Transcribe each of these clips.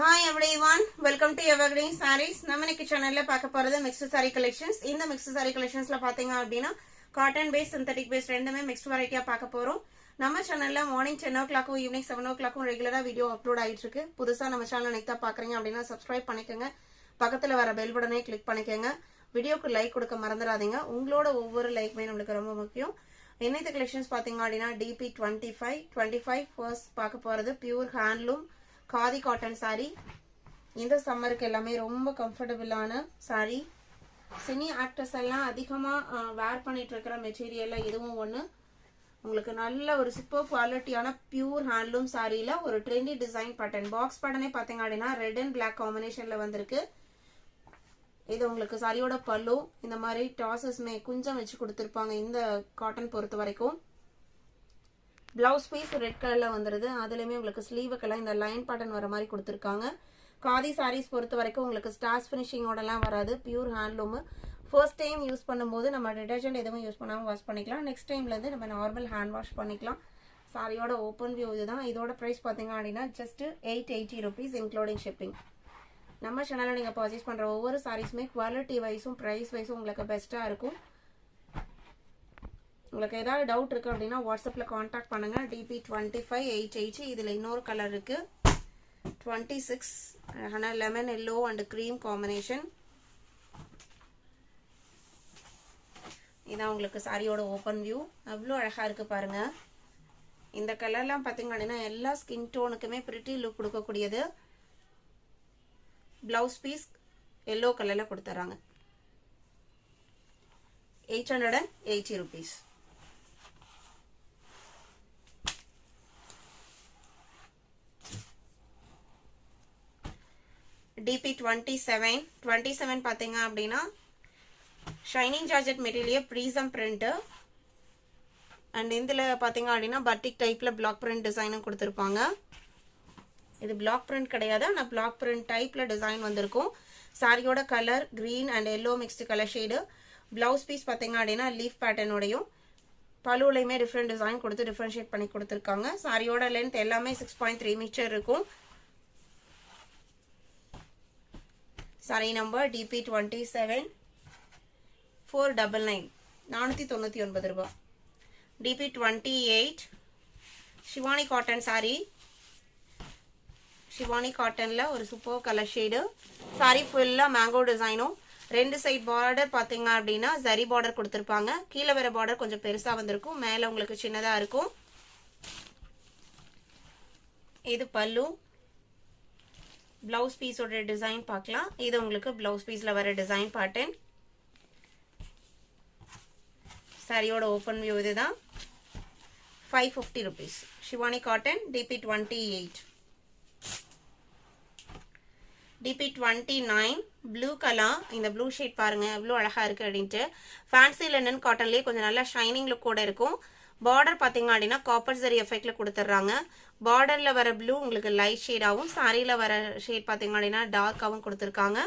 Hi everyone, welcome to Evergreen Sarees. நம்ம இன்னைக்கு சேனல்ல பார்க்க போறது mixed saree collections. இந்த mixed saree collectionsல பாத்தீங்க அப்படினா cotton based synthetic based ரெண்டுமே mixed variety-ஆ பார்க்க போறோம். நம்ம சேனல்ல மார்னிங் 10 o'clock ஈவினிங் 7 o'clock ரெகுலரா வீடியோ அப்லோட் ஆயிட்டு இருக்கு. புதுசா நம்ம சேனலை நெக்ஸ்டா பாக்குறீங்க அப்படினா subscribe பண்ணிக்கங்க. பக்கத்துல வர பெல் பட்டனை கிளிக் பண்ணிக்கங்க. வீடியோக்கு லைக் கொடுக்க மறந்துடாதீங்க. உங்களோட ஒவ்வொரு லைக்குமே நமக்கு ரொம்ப முக்கியம். இன்னைக்கு collections பாத்தீங்க அப்படினா DP 25 first பார்க்க போறது pure handloom khadi cotton sorry. இந்த சம்மருக்கு எல்லாமே ரொம்ப கம்ஃபர்டபுளான சாரி. சினி ஆக்டர்ஸ் எல்லாம் அதிகமா வேர் பண்ணிட்டு இருக்கிற மெட்டீரியல்ல இதுவும் ஒண்ணு. உங்களுக்கு நல்ல ஒரு சூப்பர் குவாலிட்டியான பியூர் ஹேண்ட்லூம் சாரியில ஒரு ட்ரெண்டி டிசைன் பேட்டர்ன். பாக்ஸ் பேட்டர்னே பாத்தீங்க அப்படின்னா ரெட் அண்ட் பிளாக் காம்பினேஷன்ல வந்திருக்கு. இது உங்களுக்கு சாரியோட பல்லு. இந்த மாதிரி டாசஸ்மே குஞ்சம் வச்சு கொடுத்துருப்பாங்க இந்த காட்டன் பொறுத்த வரைக்கும். பிளவுஸ் பீஸ் ரெட் கலர்ல வந்துருது. அதுலயுமே உங்களுக்கு ஸ்லீவுக்கெல்லாம் இந்த லைன் பேட்டர்ன் வர மாதிரி கொடுத்துருக்காங்க. காதி சாரீஸ் பொறுத்த வரைக்கும் உங்களுக்கு ஸ்டார்ஸ் பினிஷிங்கோடலாம் வராது. Pure handloom. First time use பண்ணும்போது நம்ம டிடர்ஜென்ட் எதுவும் யூஸ் பண்ணாமல் வாஷ் பண்ணிக்கலாம். நெக்ஸ்ட் டைம்லேருந்து நம்ம நார்மல் ஹேண்ட் வாஷ் பண்ணிக்கலாம். சாரியோட ஓப்பன் வியூ இதுதான். இதோட ப்ரைஸ் பார்த்தீங்க அப்படின்னா ஜஸ்ட் 880 rupees இன்க்ளூடிங் ஷிப்பிங். நம்ம சேனலில் நீங்கள் பர்ச்சேஸ் பண்ணுற ஒவ்வொரு சாரீஸுமே குவாலிட்டி வைஸும் ப்ரைஸ் வைஸும் உங்களுக்கு பெஸ்ட்டாக இருக்கும். உங்களுக்கு ஏதாவது டவுட் இருக்கு அப்படின்னா வாட்ஸ்அப்ல காண்டாக்ட் பண்ணுங்க. DP 25 880. இதுல இன்னொரு கலர் இருக்கு 26 அழகான lemon yellow and cream combination. இதான் உங்களுக்கு சாரியோட ஓப்பன் வியூ. அவ்வளோ அழகா இருக்கு பாருங்க. இந்த கலர்லாம் பாத்தீங்க அப்படின்னா எல்லா ஸ்கின் டோனுக்குமே பிரிட்டி லுக் கொடுக்கக்கூடியது. பிளவுஸ் பீஸ் எல்லோ கலர்ல கொடுத்துறாங்க. 880 rupees. DP 27 பாத்தீங்க அப்படின்னா shining georgette material prism print and இதுல பாத்தீங்க அப்படின்னா பட்டிக் டைப்ல பிளாக் பிரிண்ட் டிசைனும் கொடுத்துருப்பாங்க. இது பிளாக் பிரிண்ட் கிடையாது, ஆனால் பிளாக் பிரிண்ட் டைப்ல டிசைன் வந்திருக்கும். சாரியோட colour green and yellow mixed colour shade. Blouse piece பாத்தீங்க அப்படின்னா லீஃப் பேட்டர்னோடையும் பல்லுலையுமே டிஃப்ரெண்ட் டிசைன் கொடுத்து டிஃப்ரென்ஷியேட் பண்ணி கொடுத்துருக்காங்க. சாரியோட லென்த் எல்லாமே 6.3 மீட்டர் இருக்கும். சாரி நம்பர் DP 27 499 499 ரூபாய். DP 28 Shivani cotton sari. ஷிவானி காட்டன்ல ஒரு சூப்பர் கலர் ஷேடு. சாரி ஃபுல்லா மேங்கோ டிசைனும் ரெண்டு சைட் பார்டர் பாத்தீங்க அப்படின்னா ஜரி பார்டர் கொடுத்துருப்பாங்க. கீழே வர பார்டர் கொஞ்சம் பெருசா வந்திருக்கும், மேல உங்களுக்கு சின்னதா இருக்கும். இது பல்லு. பிளவுஸ் பீஸோட டிசைன் பார்க்கலாம். இது உங்களுக்கு பிளவுஸ் பீஸ்ல வர டிசைன் பேட்டர்ன். சாரியோட ஓப்பன் வியூ இதுதான். 550 rupees. Shivani cotton DP 28. DP 29 blue colour. இந்த ப்ளூ ஷேட் பாருங்க எவ்வளோ அழகா இருக்கு அப்படின்ட்டு. ஃபேன்சி லெனன் காட்டன்லேயே கொஞ்சம் நல்லா ஷைனிங் லுக் கூட இருக்கும். பார்டர் பார்த்தீங்க அப்படின்னா காப்பர் ஜரி எஃபெக்ட்ல கொடுத்துட்றாங்க. பார்டர்ல வர ப்ளூ உங்களுக்கு லைட் ஷேடாகவும் சாரியில வர ஷேட் பார்த்தீங்க அப்படின்னா டார்க்காகவும் கொடுத்துருக்காங்க.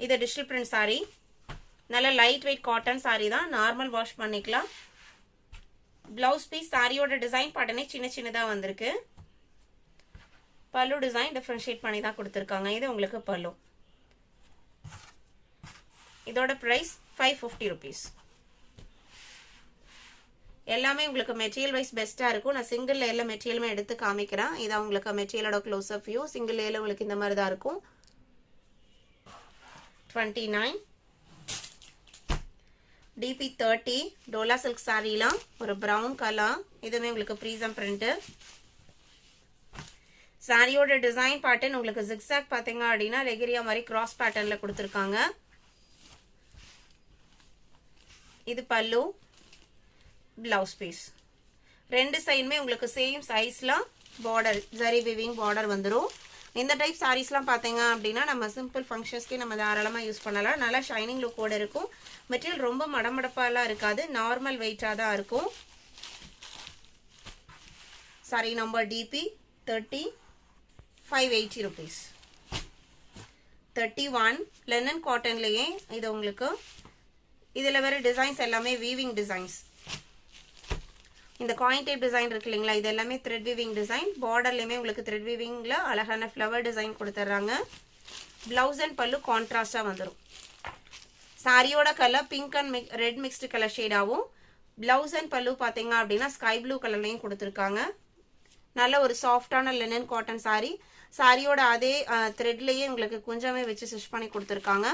இது டிஜிட்டல் பிரிண்ட் சாரி. நல்ல லைட் வெயிட் காட்டன் சாரி தான், நார்மல் வாஷ் பண்ணிக்கலாம். பிளவுஸ் பீஸ் சாரியோட டிசைன் பாட்டனே சின்ன சின்னதாக வந்திருக்கு. பல்லு டிசைன் டிஃபரன்ஷியேட் பண்ணி தான் கொடுத்துருக்காங்க. இது உங்களுக்கு பல்லு. இதோட பிரைஸ் 550 rupees. எல்லாமே உங்களுக்கு மெட்டீரியல் வைஸ் பெஸ்டா இருக்கும். நான் சிங்கிள் லேயர்ல மெட்டீரியலுமே எடுத்து காமிக்கிறேன். இதான் உங்களுக்கு மெட்டீரியலோட க்ளோஸ் அப் வியூ. சிங்கிள் லேயர்ல உங்களுக்கு இந்த மாதிரி தான் இருக்கும். 29 DP 30 டோலா சில்க் சாரிலாம் ஒரு பிரவுன் கலர். இதுவுமே உங்களுக்கு ப்ரீசம் பிரிண்ட். சாரியோட டிசைன் பேட்டர்ன் உங்களுக்கு ஜிக்ஸாக் பாத்தீங்க அப்படின்னா லெகிரியா மாதிரி கிராஸ் பேட்டர்ன்ல கொடுத்துருக்காங்க. இது பல்லு, பிளவுஸ் பீஸ். ரெண்டு சைடுமே உங்களுக்கு சேம் சைஸ்ல பார்டர் ஜரி விவிங் பார்டர் வந்துடும். இந்த டைப் சாரீஸ்லாம் பார்த்தீங்க அப்படின்னா நம்ம சிம்பிள் ஃபங்க்ஷன்ஸ்க்கே நம்ம தாராளமாக யூஸ் பண்ணலாம். நல்லா ஷைனிங் லுக்கோட இருக்கும். மெட்டீரியல் ரொம்ப மடமடப்பாலாம் இருக்காது, நார்மல் வெயிட்டாக தான் இருக்கும். Sari number DP 30 580 rupees. 31 linen காட்டன்லயே இது உங்களுக்கு இதுல வர டிசைன்ஸ் எல்லாமே வீவிங் டிசைன்ஸ். இந்த காயின் டைப் டிசைன் இருக்கு இல்லைங்களா, இது எல்லாமே த்ரெட் வீவிங் டிசைன். பார்டர்லையுமே உங்களுக்கு த்ரெட் வீவிங்ல அழகான ஃப்ளவர் டிசைன் கொடுத்துட்றாங்க. பிளவுஸ் அண்ட் பல்லு கான்ட்ராஸ்டா வந்துடும். சாரியோட colour pink and red mixed colour ஷேடாகவும், பிளவுஸ் அண்ட் பல்லு பார்த்தீங்க அப்படின்னா ஸ்கை ப்ளூ கலர்லையும் கொடுத்துருக்காங்க. நல்ல ஒரு சாஃப்டான லினன் காட்டன் சாரி. சாரியோட அதே த்ரெட்லேயே உங்களுக்கு கொஞ்சமே வச்சு ஸ்டிச் பண்ணி கொடுத்துருக்காங்க.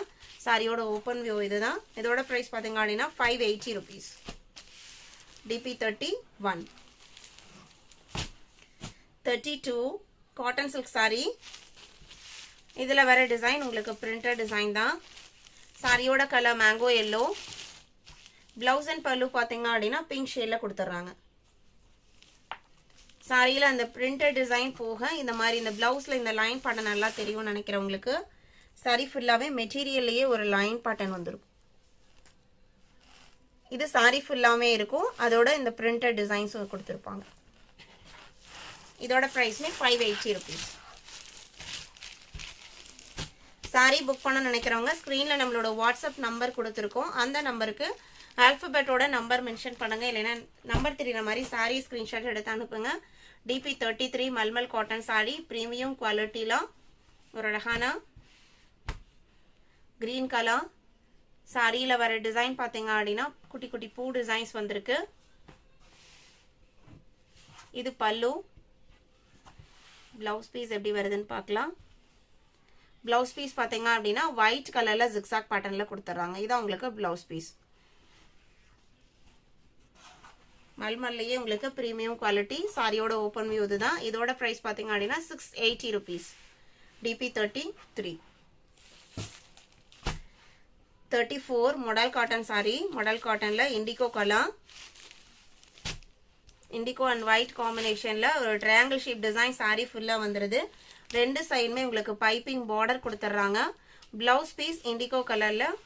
சாரியோட ஓப்பன் வியூ இதுதான். இதோட ப்ரைஸ் பார்த்தீங்க அப்படின்னா 580 rupees. DP 31. 32 cotton silk sorry. இதில் வர டிசைன் உங்களுக்கு பிரிண்டட் டிசைன் தான். சாரியோட colour mango yellow. Blouse and pallu பார்த்தீங்க அப்படின்னா பிங்க் ஷேடில் கொடுத்துட்றாங்க. சாரியில் அந்த பிரிண்டட் டிசைன் போக இந்த மாதிரி இந்த பிளவுஸில் இந்த லைன் பேட்டர்ன் நல்லா தெரியும்னு நினைக்கிறவங்களுக்கு சாரி ஃபுல்லாகவே மெட்டீரியல்லையே ஒரு லைன் பேட்டர்ன் வந்துடும். இது சாரி ஃபுல்லாமே இருக்கும். அதோட இந்த பிரிண்டட் டிசைன்ஸும் கொடுத்துருப்பாங்க. இதோட ப்ரைஸ்மே 580 rupees. சாரி புக் பண்ண நினைக்கிறவங்க ஸ்க்ரீனில் நம்மளோட வாட்ஸ்அப் நம்பர் கொடுத்துருக்கோம். அந்த நம்பருக்கு ஆல்ஃபபெட்டோட நம்பர் மென்ஷன் பண்ணுங்க. இல்லைன்னா நம்பர் தெரியுற மாதிரி சாரி ஸ்க்ரீன்ஷாட் எடுத்து அனுப்புங்க. DP 33 mulmul cotton sorry. Premium குவாலிட்டியில் ஒரு அழகான கிரீன் கலர். சாரியில் வர டிசைன் பார்த்தீங்க அப்படின்னா குட்டி குட்டி பூ டிசைன்ஸ் வந்திருக்கு. இது பல்லு. பிளவுஸ் பீஸ் எப்படி வருதுன்னு பார்க்கலாம். பிளவுஸ் பீஸ் பார்த்தீங்க அப்படின்னா ஒயிட் கலரில் ஜிக்ஸாக் பேட்டர்னில் கொடுத்துட்றாங்க. இது உங்களுக்கு பிளவுஸ் பீஸ். மல்மல்லையே உங்களுக்கு ப்ரீமியம் குவாலிட்டி. சாரியோட ஓப்பன் வியூ இதுதான். இதோட ப்ரைஸ் பார்த்தீங்க அப்படின்னா 680 rupees. DP 33. 34 model cotton sari. Model காட்டனில் indigo colour. Indigo and white காம்பினேஷனில் ஒரு ட்ரையாங்கிள் ஷேப் டிசைன் சாரி ஃபுல்லாக வந்துடுது. ரெண்டு சைடுமே உங்களுக்கு பைப்பிங் பார்டர் கொடுத்துட்றாங்க. பிளவுஸ் பீஸ் இண்டிகோ கலரில்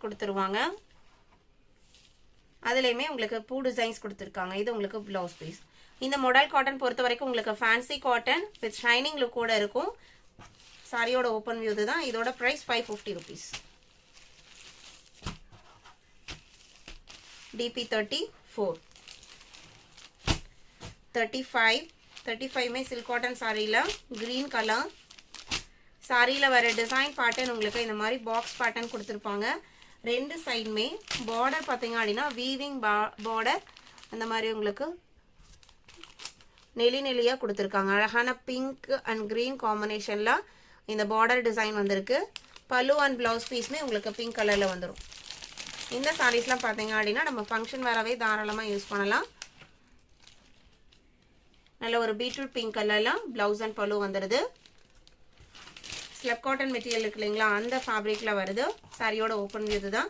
கொடுத்துருவாங்க. அதுலேயுமே உங்களுக்கு பூ டிசைன்ஸ் கொடுத்துருக்காங்க. இது உங்களுக்கு பிளவுஸ் பீஸ். இந்த மாடல் காட்டன் பொறுத்த வரைக்கும் உங்களுக்கு ஃபேன்சி காட்டன் வித் ஷைனிங் லுக்கோட இருக்கும். சாரியோட ஓப்பன் வியூ தான். இதோட price 550 rupees. DP 34. 35 silk cotton சாரியில் கிரீன் கலர். சாரியில் வர டிசைன் பேட்டர்ன் உங்களுக்கு இந்த மாதிரி பாக்ஸ் பேட்டர்ன் கொடுத்துருப்பாங்க. ரெண்டு சைடுமே பார்டர் பார்த்தீங்க அப்படின்னா வீவிங் பார்டர் அந்த மாதிரி உங்களுக்கு நெளி நெளியாக கொடுத்துருக்காங்க. அழகான பிங்க் அண்ட் க்ரீன் காம்பினேஷனில் இந்த பார்டர் டிசைன் வந்திருக்கு. பல்லு அண்ட் பிளவுஸ் பீஸ்மே உங்களுக்கு பிங்க் கலரில் வந்துடும். இந்த சாரீஸ்லாம் பார்த்தீங்க அப்படின்னா நம்ம ஃபங்க்ஷன் வேறவே தாராளமாக யூஸ் பண்ணலாம். நல்ல ஒரு பீட்ரூட் பிங்க் கலர்லாம் பிளவுஸ் அண்ட் பல்லு வந்துடுது. ஸ்லப் காட்டன் மெட்டீரியல் இருக்கு இல்லைங்களா, அந்த ஃபேப்ரிக்கில் வருது. சாரியோட ஓப்பன் வியூ தான்.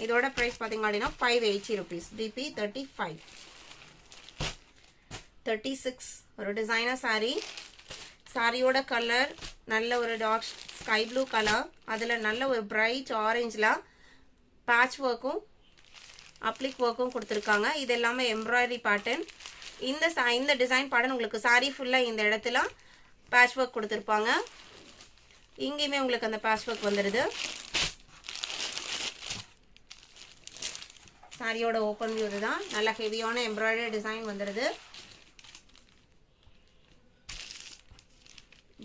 இதோட ப்ரைஸ் பார்த்தீங்க அப்படின்னா 580 rupees. DP 35. 36 ஒரு டிசைனர் சாரி. சாரியோட கலர் நல்ல ஒரு டார்க் ஸ்கை ப்ளூ கலர். அதில் நல்ல ஒரு பிரைட் ஆரஞ்சில் பேட்ச் ஒர்க்கும் அப்ளிக் ஒர்க்கும் கொடுத்துருக்காங்க. இது எல்லாமே எம்ப்ராய்டரி பேட்டர்ன். இந்த டிசைன் பேட்டர்ன் உங்களுக்கு சாரி ஃபுல்லாக இந்த இடத்துல பேட்ச் ஒர்க் கொடுத்துருப்பாங்க. இங்கேயுமே உங்களுக்கு அந்த பேட்ச் ஒர்க் வந்துடுது. சாரியோட ஓப்பன் வியூ தான். நல்ல ஹெவியான எம்ப்ராய்டரி டிசைன் வந்துடுது.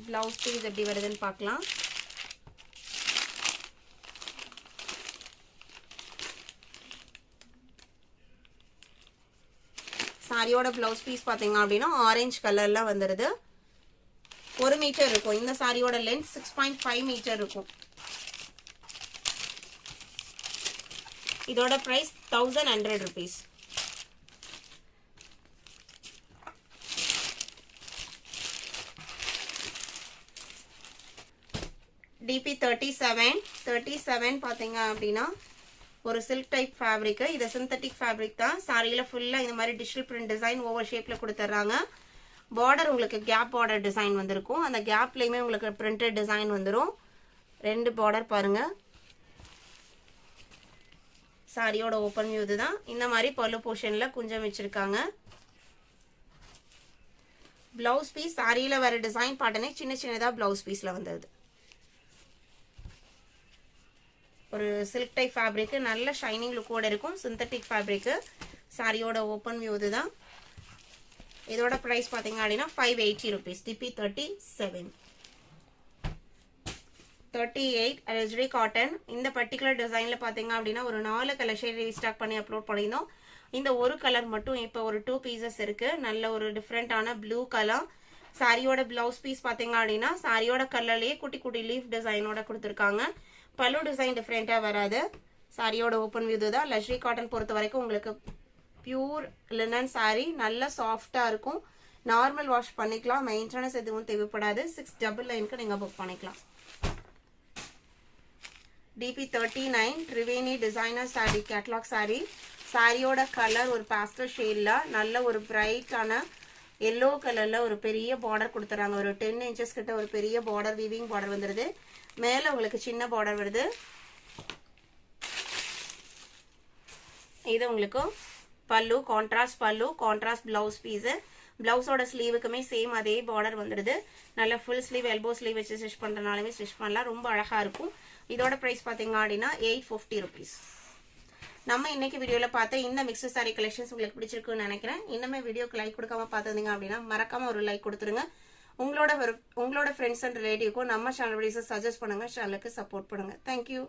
பிளவுஸ் பீஸ் எப்படி வருதுன்னு பார்க்கலாம். சாரியோட பிளவுஸ் பீஸ் பார்த்தீங்க அப்படின்னா ஆரஞ்சு கலர்ல வந்துடுது. 1 மீட்டர் இருக்கும். இந்த சாரியோட லென்த் 6.5 மீட்டர் இருக்கும். இதோட பிரைஸ் 1100 rupees. DP 37 பார்த்தீங்க அப்படின்னா ஒரு சில்க் டைப் ஃபேப்ரிக். இது சிந்தட்டிக் ஃபேப்ரிக் தான். சாரியில் ஃபுல்லாக இந்த மாதிரி டிஜிட்டல் பிரிண்ட் டிசைன் ஓவர் ஷேப்பில் கொடுத்துட்றாங்க. பார்டர் உங்களுக்கு கேப் பார்டர் டிசைன் வந்திருக்கும். அந்த கேப்லேயுமே உங்களுக்கு பிரிண்டட் டிசைன் வந்துடும். ரெண்டு பார்டர் பாருங்க. சாரியோட ஓப்பன் வியூ தான். இந்த மாதிரி பல்லு போர்ஷனில் குஞ்சம் வச்சிருக்காங்க. பிளவுஸ் பீஸ் சாரியில் வர டிசைன் பேட்டர்னே சின்ன சின்னதாக பிளவுஸ் பீஸில் வந்தது. ஒரு சில்க் டைப் ஃபேப்ரிக் நல்ல ஷைனிங் லுக்கோட இருக்கும். Synthetic fabric. சாரியோட ஓப்பன் வியூ தான். இதோட பிரைஸ் பாத்தீங்க அப்படின்னா 580 rupees. DP 37. 38 Allegedly cotton. இந்த பர்டிகுலர் டிசைன்ல பாத்தீங்க அப்படின்னா ஒரு 4 கலர் ஷேட் ரீஸ்டாக் பண்ணி அப்லோட் பண்ணியிருந்தோம். இந்த ஒரு கலர் மட்டும் இப்போ ஒரு 2 பீசஸ் இருக்கு. நல்ல ஒரு டிஃப்ரெண்டான ப்ளூ கலர். சாரியோட பிளவுஸ் பீஸ் பாத்தீங்க அப்படின்னா சாரியோட கலர்லயே குட்டி குட்டி லீஃப் டிசைனோட கொடுத்துருக்காங்க. பல்லு டிசைன் டிஃப்ரெண்டா வராது. சாரியோட ஓப்பன் வியூ தான். லக்ஸரி காட்டன் பொறுத்த வரைக்கும் உங்களுக்கு பியூர் லினன் சாரி நல்ல சாஃப்டா இருக்கும். நார்மல் வாஷ் பண்ணிக்கலாம். மெயின்டெனன்ஸ் எதுவும் தேவைப்படாது. 699க்கு நீங்க புக் பண்ணிக்கலாம். DP 39 Triveni designer sorry catalogue sorry. சாரியோட கலர் ஒரு பாஸ்டல் ஷேட்ல நல்ல ஒரு பிரைட்டான எல்லோ கலர்ல ஒரு பெரிய பார்டர் கொடுத்துறாங்க. ஒரு 10 inches கிட்ட ஒரு பெரிய பார்டர் வீவிங் பார்டர் வந்துருது. மேல உங்களுக்கு சின்ன பார்டர் வருது. இது உங்களுக்கு பல்லு கான்ட்ராஸ்ட் பிளவுஸ் பீஸ். பிளவுஸோட ஸ்லீவுக்குமே சேம் அதே பார்டர் வந்துடுது. நல்ல ஃபுல் ஸ்லீவ் எல்போ ஸ்லீவ் வச்சு ஸ்டிச் பண்றதுனாலுமே ஸ்டிச் பண்ணலாம். ரொம்ப அழகா இருக்கும். இதோட பிரைஸ் பாத்தீங்க அப்படின்னா 850 rupees. நம்ம இன்னைக்கு வீடியோல பார்த்த இந்த மிக்ஸ்டு சாரி கலெக்ஷன்ஸ் உங்களுக்கு பிடிச்சிருக்குன்னு நினைக்கிறேன். இன்னுமே வீடியோக்கு லைக் கொடுக்காம பார்த்துருந்தீங்க அப்படின்னா மறக்காம ஒரு லைக் கொடுத்துருங்க. உங்களோட ஃப்ரெண்ட்ஸ் அண்ட் ரிலேட்டிவ்க்கும் நம்ம சேனல் வீடியோஸை சஜஸ்ட் பண்ணுங்க. சேனலுக்கு சப்போர்ட் பண்ணுங்க. தேங்க்யூ.